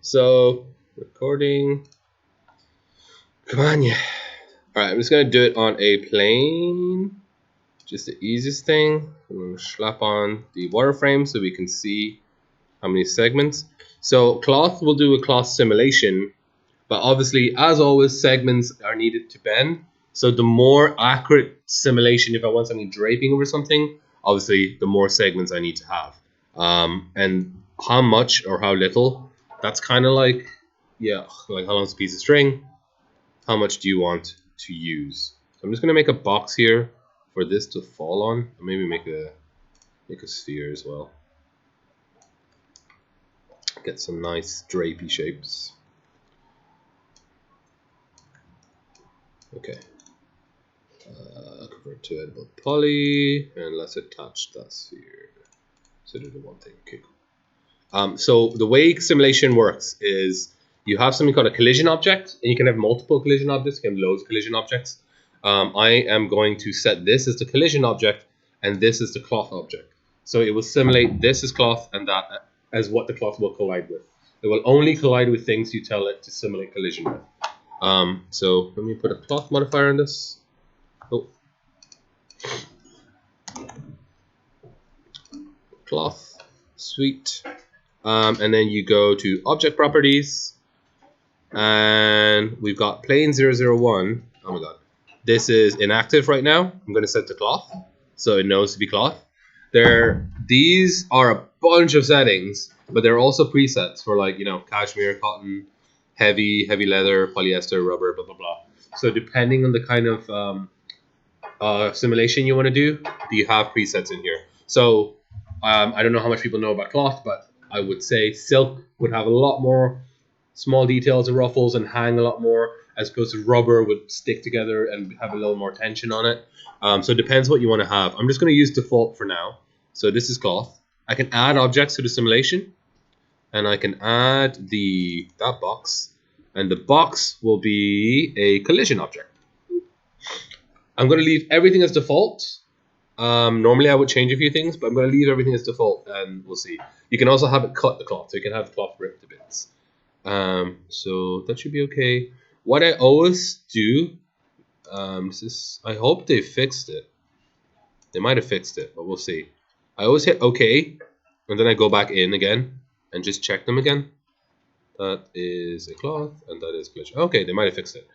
So recording. Come on, yeah. All right, I'm just gonna do it on a plane. Just the easiest thing. I'm gonna slap on the wireframe so we can see how many segments. So cloth will do a cloth simulation, but obviously, as always, segments are needed to bend. So the more accurate simulation, if I want something draping over something, obviously the more segments I need to have. And how much or how little, that's kind of like, yeah, like how long's a piece of string? How much do you want to use? So I'm just gonna make a box here for this to fall on. Or maybe make a sphere as well. Get some nice drapey shapes. Okay. Convert to editable poly, and let's attach that sphere. So do the one thing. Okay, cool. So the way simulation works is you have something called a collision object, and you can have multiple collision objects. You can have loads of collision objects. I am going to set this as the collision object, and this is the cloth object. So it will simulate this as cloth, and that as what the cloth will collide with. It will only collide with things you tell it to simulate collision with. So let me put a cloth modifier on this. Oh. Cloth, sweet. And then you go to object properties, and we've got plane 001. Oh my god, this is inactive right now. I'm going to set to cloth, so it knows to be cloth. These are a bunch of settings, but there are also presets for, like, cashmere, cotton, heavy leather, polyester, rubber, blah blah blah. So depending on the kind of simulation you want to do, you have presets in here. So I don't know how much people know about cloth, but I would say silk would have a lot more small details and ruffles and hang a lot more, as opposed to rubber would stick together and have a little more tension on it. So it depends what you want to have. I'm just going to use default for now. So this is cloth. I can add objects to the simulation, and I can add that box, and the box will be a collision object. I'm going to leave everything as default. Normally I would change a few things, but I'm going to leave everything as default, and we'll see. You can also have it cut the cloth, so you can have the cloth ripped to bits. So that should be okay. What I always do, I hope they fixed it. They might have fixed it, but we'll see. I always hit OK, and then I go back in again and just check them again. That is a cloth, and that is glitch. Okay, they might have fixed it.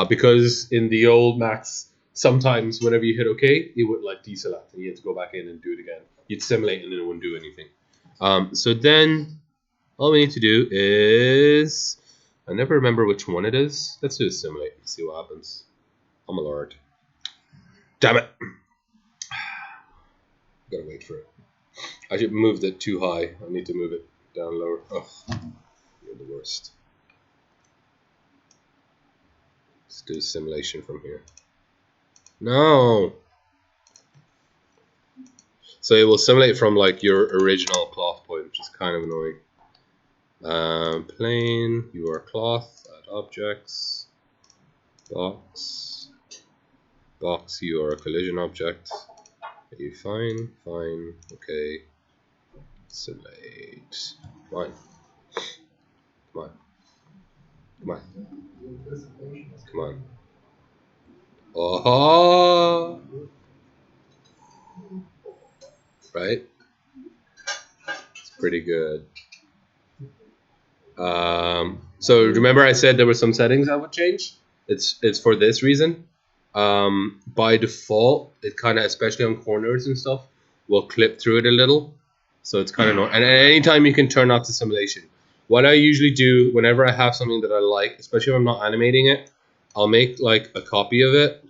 Because in the old Macs, sometimes whenever you hit OK, it would like deselect, and you had to go back in and do it again. You'd simulate, and it wouldn't do anything. So then all we need to do is, I never remember which one it is. Let's do a simulate and see what happens. Oh my lord. Damn it. Gotta wait for it. I should moved it too high. I need to move it down lower. Oh, you're the worst. Let's do a simulation from here. No. So it will simulate from like your original cloth point, which is kind of annoying. Plane, you are cloth, add objects, box, you are a collision object. Are you fine? Fine, okay. Simulate. Come on. Come on. Come on. Come on. Oh! Right? It's pretty good. So remember I said there were some settings I would change? It's for this reason. By default, it kind of, especially on corners and stuff, will clip through it a little. So it's kind of annoying. And anytime you can turn off the simulation. What I usually do whenever I have something that I like, especially if I'm not animating it, I'll make like a copy of it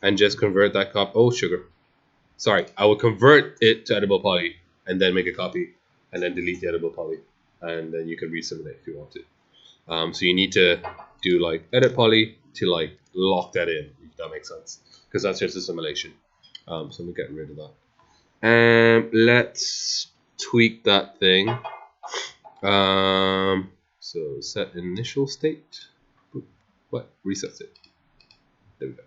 and just convert that copy. Oh, sugar. Sorry. I will convert it to editable poly and then make a copy and then delete the editable poly. And then you can resimulate if you want to. So you need to do like edit poly to like lock that in, if that makes sense, because that's just a simulation. So I'm getting rid of that. And let's tweak that thing. So set initial state. What? Reset state. There we go.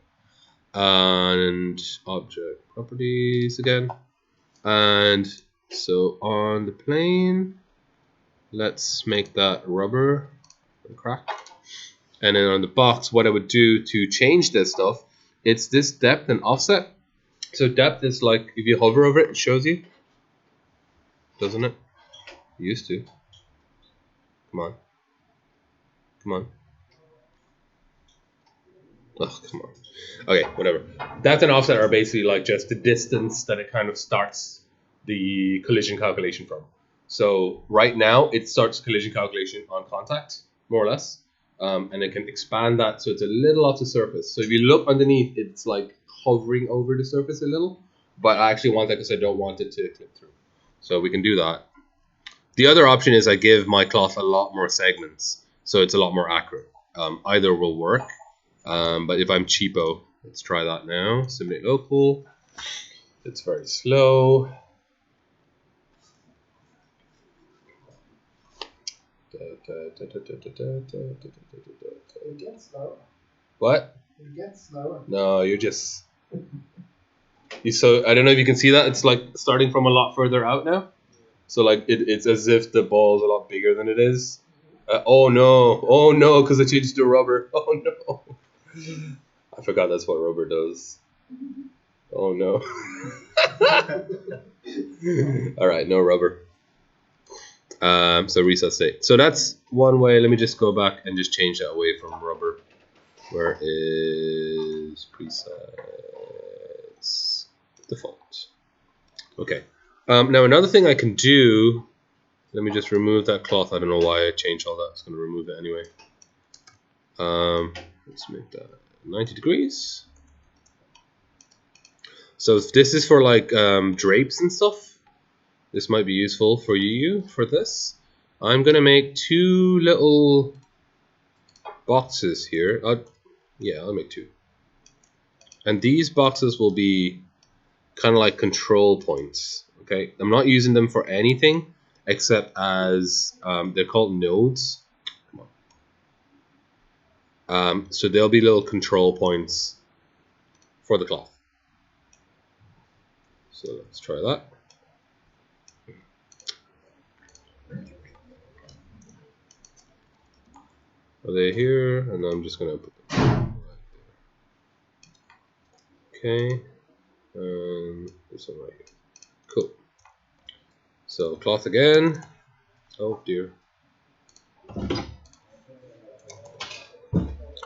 And object properties again. And so on the plane, let's make that rubber crack. And then on the box, what I would do to change this stuff, it's this depth and offset. So depth is like, if you hover over it, it shows you, doesn't it? It used to. Come on. Come on. Oh, come on. Okay, whatever. Depth and offset are basically like just the distance that it kind of starts the collision calculation from. So right now, it starts collision calculation on contact, more or less. And it can expand that so it's a little off the surface. So if you look underneath, it's like hovering over the surface a little. But I actually want that because I don't want it to clip through. So we can do that. The other option is I give my cloth a lot more segments, so it's a lot more accurate. Either will work, but if I'm cheapo, let's try that now. Simulate local. It's very slow. It gets slower. What? It gets slower. No, you're just. So I don't know if you can see that. It's like starting from a lot further out now. So like it's as if the ball is a lot bigger than it is. Oh no, because I changed to rubber. Oh no. I forgot that's what rubber does. Oh no. Alright, no rubber. So reset state. So that's one way. Let me just go back and just change that away from rubber. Where is presets? Default. Okay. Now another thing I can do, let me just remove that cloth. I don't know why I changed all that. It's going to remove it anyway. Let's make that 90 degrees. So if this is for like drapes and stuff, this might be useful for you for this. I'm going to make two little boxes here. Yeah, I'll make two. And these boxes will be kind of like control points. Okay, I'm not using them for anything except as they're called nodes. Come on. So they'll be little control points for the cloth. So let's try that. Are they here? And I'm just gonna put them right there. Okay, and this one right here. Cool. So cloth again. Oh dear.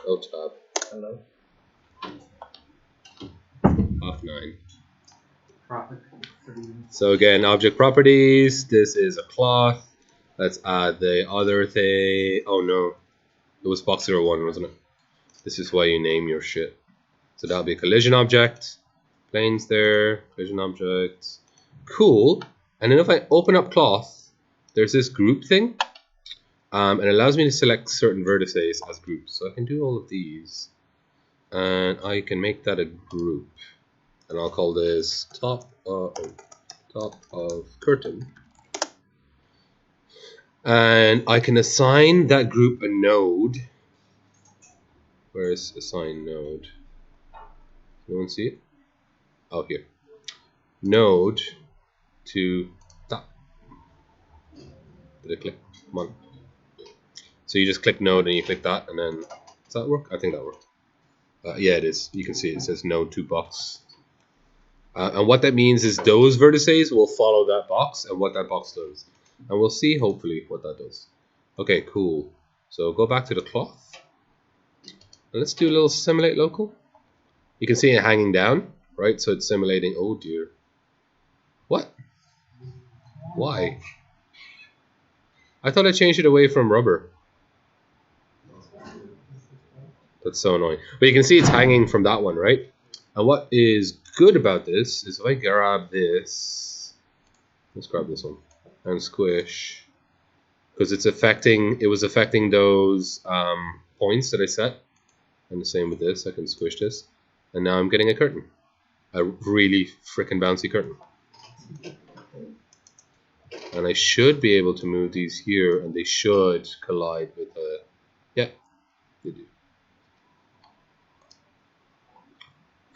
Oh tab. Hello. Half 9. So again, object properties. This is a cloth. Let's add the other thing. Oh no, it was box 01, wasn't it? This is why you name your shit. So that'll be a collision object. Planes there. Collision object. Cool. And then if I open up cloth, there's this group thing. And it allows me to select certain vertices as groups. So I can do all of these. And I can make that a group. And I'll call this top of curtain. And I can assign that group a node. Where is assign node? No one see it? Oh, here. Node to top. Did I click? Come on. So you just click node and you click that, and then does that work? I think that worked. Yeah, it is. You can see it says node to box. And what that means is those vertices will follow that box and what that box does. And we'll see, hopefully, what that does. Okay, cool. So go back to the cloth. And let's do a little simulate local. You can see it hanging down, right? So it's simulating, oh dear. What? Why? I thought I changed it away from rubber. That's so annoying. But you can see it's hanging from that one, right? And what is good about this is if I grab this, let's grab this one and squish, because it was affecting those points that I set. And the same with this, I can squish this, and now I'm getting a curtain, a really freaking bouncy curtain. And I should be able to move these here, and they should collide with a, yeah, they do.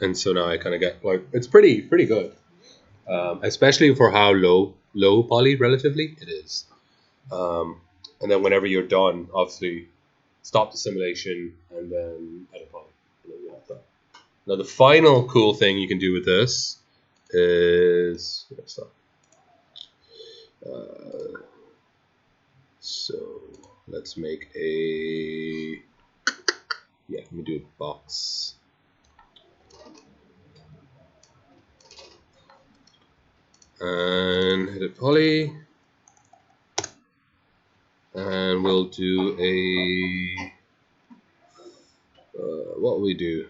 And so now I kind of get, like, it's pretty good, especially for how low poly relatively it is. And then whenever you're done, obviously stop the simulation and then edit poly. And then you have that. Now the final cool thing you can do with this is so let's make a let me do a box. And edit poly. And we'll do a what will we do?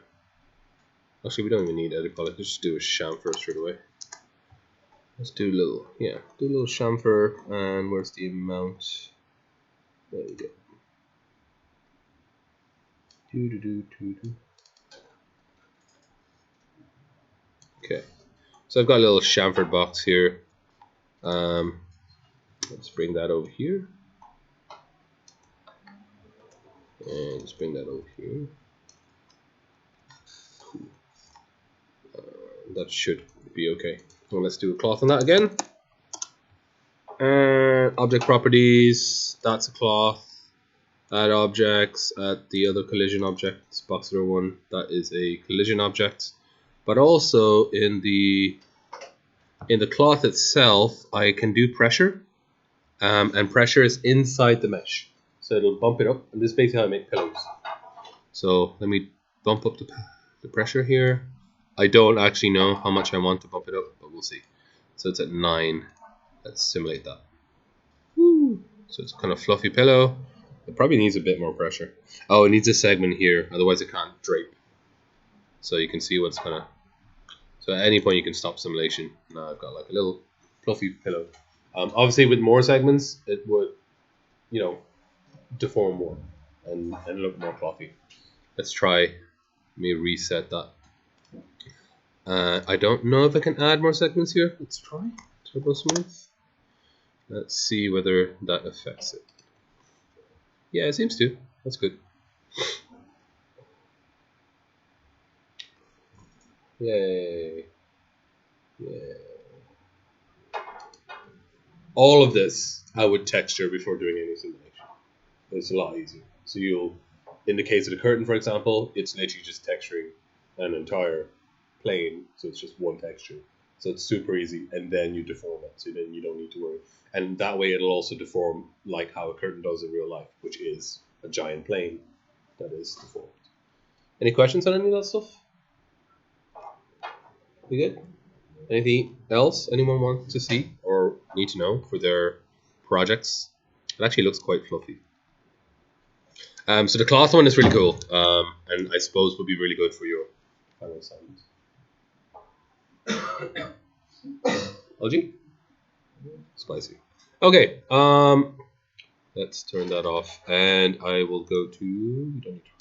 Actually, we don't even need edit poly. Let's just do a chamfer straight away. Let's do a little, do a little chamfer. And where's the amount? There we go. Okay, so I've got a little chamfered box here. Let's bring that over here. And let's bring that over here. Cool. That should be okay. Well, let's do a cloth on that again. And object properties, that's a cloth. Add objects, add the other collision object, box 01, that is a collision object. But also in the cloth itself, I can do pressure. And pressure is inside the mesh. So it'll bump it up, and this is basically how I make pillows. So let me bump up the pressure here. I don't actually know how much I want to bump it up, but we'll see. So it's at 9. Let's simulate that. Woo. So it's kind of fluffy pillow. It probably needs a bit more pressure. Oh, it needs a segment here, otherwise it can't drape. So you can see what's kind of. So at any point you can stop simulation. Now I've got like a little fluffy pillow. Obviously, with more segments, it would, deform more and look more clothy. Let's try. Let me reset that. I don't know if I can add more segments here. Let's try Turbo Smooth. Let's see whether that affects it. Yeah, it seems to. That's good. Yay. Yeah. All of this I would texture before doing any simulation. It's a lot easier. So you'll, in the case of the curtain, for example, it's literally just texturing an entire plane. So it's just one texture. So it's super easy. And then you deform it. So then you don't need to worry. And that way it'll also deform like how a curtain does in real life, which is a giant plane that is deformed. Any questions on any of that stuff? We good? Anything else anyone wants to see or need to know for their projects? It actually looks quite fluffy. So the cloth one is really cool, and I suppose would be really good for your final assignment. LG? Spicy. Okay, let's turn that off, and I will go to. We don't need to